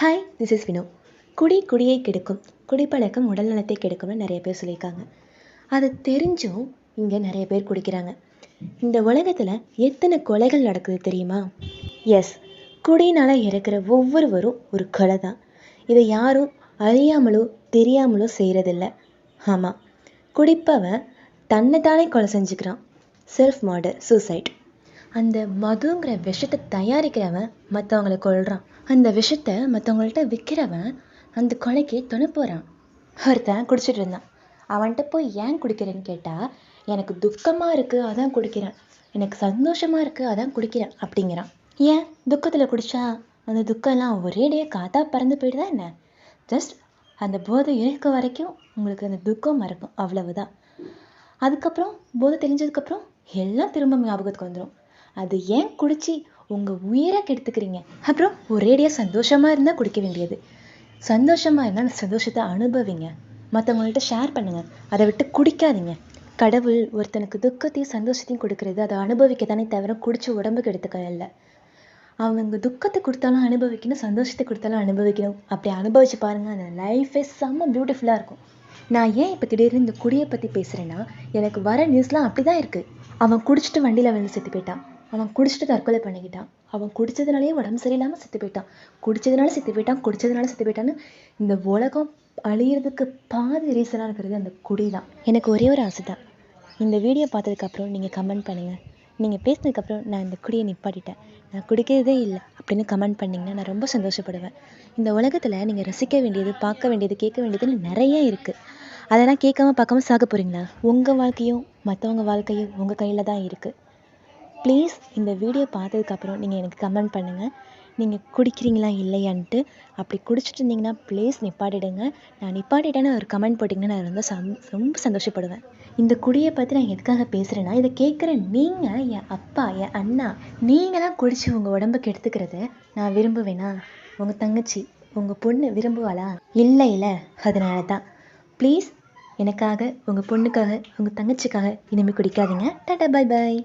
Hi, this is Vino. குடி குடியை கெடுக்கும், குடிப்பழக்கம் உடல் நலத்தை கெடுக்கும்னு நிறைய பேர் சொல்லியிருக்காங்க. அது தெரிஞ்சும் இங்கே நிறைய பேர் குடிக்கிறாங்க. இந்த உலகத்தில் எத்தனை கொலைகள் நடக்குது தெரியுமா? எஸ், குடினால் இறக்குற ஒவ்வொருவரும் ஒரு கொலை தான். இதை யாரும் அறியாமலோ தெரியாமலோ செய்கிறதில்ல. ஆமாம், குடிப்பவன் தன்னைத்தானே கொலை செஞ்சுக்கிறான். Self murder, suicide. அந்த மதுங்கிற விஷத்தை தயாரிக்கிறவன் மற்றவங்களை கொல்றான். அந்த விஷத்தை மற்றவங்கள்ட்ட விற்கிறவன் அந்த கொலைக்கு துணை போகிறான். ஒருத்தன் குடிச்சிட்டு இருந்தான். அவன்கிட்ட போய் ஏன் குடிக்கிறேன்னு கேட்டால், எனக்கு துக்கமாக இருக்குது அதான் குடிக்கிறேன், எனக்கு சந்தோஷமாக இருக்குது அதான் குடிக்கிறேன் அப்படிங்கிறான். ஏன் துக்கத்தில் குடித்தா அந்த துக்கம்லாம் ஒரேடியாக காத்தா பறந்து போயிடுதா என்ன? ஜஸ்ட் அந்த போதை இருக்க வரைக்கும் உங்களுக்கு அந்த துக்கம் மறக்கும், அவ்வளவுதான். அதுக்கப்புறம் போதை தெரிஞ்சதுக்கப்புறம் எல்லாம் திரும்ப ஞாபகத்துக்கு வந்துடும். அது ஏன் குடிச்சு உங்கள் உயிரை கெடுத்துக்கிறீங்க? அப்புறம் ஒரேடியாக சந்தோஷமாக இருந்தால் குடிக்க வேண்டியது. சந்தோஷமாக இருந்தால் அந்த சந்தோஷத்தை அனுபவிங்க, மற்றவங்கள்ட்ட ஷேர் பண்ணுங்கள், அதை விட்டு குடிக்காதீங்க. கடவுள் ஒருத்தனுக்கு துக்கத்தையும் சந்தோஷத்தையும் கொடுக்கறது அதை அனுபவிக்க தானே தவிர குடிச்சு உடம்புக்கு எடுத்துக்க இல்லை. அவங்க துக்கத்தை கொடுத்தாலும் அனுபவிக்கணும், சந்தோஷத்தை கொடுத்தாலும் அனுபவிக்கணும். அப்படி அனுபவிச்சு பாருங்கள், அந்த லைஃபே செம்ம பியூட்டிஃபுல்லாக இருக்கும். நான் ஏன் இப்போ திடீர்னு இந்த குடியை பற்றி பேசுகிறேன்னா, எனக்கு வர நியூஸ்லாம் அப்படி தான் இருக்குது. அவன் குடிச்சிட்டு வண்டியில் வந்து செத்து போயிட்டான், அவன் குடிச்சிட்டு தற்கொலை பண்ணிக்கிட்டான், அவன் குடித்ததுனாலே உடம்பு சரியில்லாமல் செத்து போயிட்டான், குடித்ததுனால செத்து போயிட்டான்னு இந்த உலகம் அழியிறதுக்கு பாதி ரீசனாக இருக்கிறது அந்த குடி தான். எனக்கு ஒரே ஒரு ஆசை தான், இந்த வீடியோ பார்த்ததுக்கப்புறம் நீங்கள் கமெண்ட் பண்ணுங்கள். நீங்கள் பேசினதுக்கப்புறம் நான் இந்த குடியை நிப்பாட்டிட்டேன், நான் குடிக்கிறதே இல்லை அப்படின்னு கமெண்ட் பண்ணிங்கன்னா நான் ரொம்ப சந்தோஷப்படுவேன். இந்த உலகத்தில் நீங்கள் ரசிக்க வேண்டியது, பார்க்க வேண்டியது, கேட்க வேண்டியதுன்னு நிறைய இருக்குது. அதெல்லாம் கேட்காம பார்க்காம சாக போகிறீங்களா? உங்கள் வாழ்க்கையும் மற்றவங்க வாழ்க்கையும் உங்கள் கையில் தான் இருக்குது. ப்ளீஸ் இந்த வீடியோ பார்த்ததுக்கப்புறம் நீங்கள் எனக்கு கமெண்ட் பண்ணுங்கள், நீங்கள் குடிக்கிறீங்களா இல்லையான்ட்டு. அப்படி குடிச்சிட்டு இருந்தீங்கன்னா ப்ளீஸ் நிப்பாட்டிடுங்க. நான் நிப்பாட்டிட்டேன்னு ஒரு கமெண்ட் போட்டிங்கன்னா நான் ரொம்ப சந்தோஷப்படுவேன். இந்த குடியை பற்றி நான் எதுக்காக பேசுகிறேன்னா, இதை கேட்குற நீங்கள், என் அப்பா, என் அண்ணா, நீங்களாம் குடிச்சு உங்கள் உடம்புக்கு எடுத்துக்கிறத நான் விரும்புவேனா? உங்கள் தங்கச்சி, உங்கள் பொண்ணு விரும்புவாளா? இல்லை. அதனால தான் ப்ளீஸ் எனக்காக, உங்கள் பொண்ணுக்காக, உங்கள் தங்கச்சிக்காக இனிமேல் குடிக்காதீங்க. Tata, bye bye.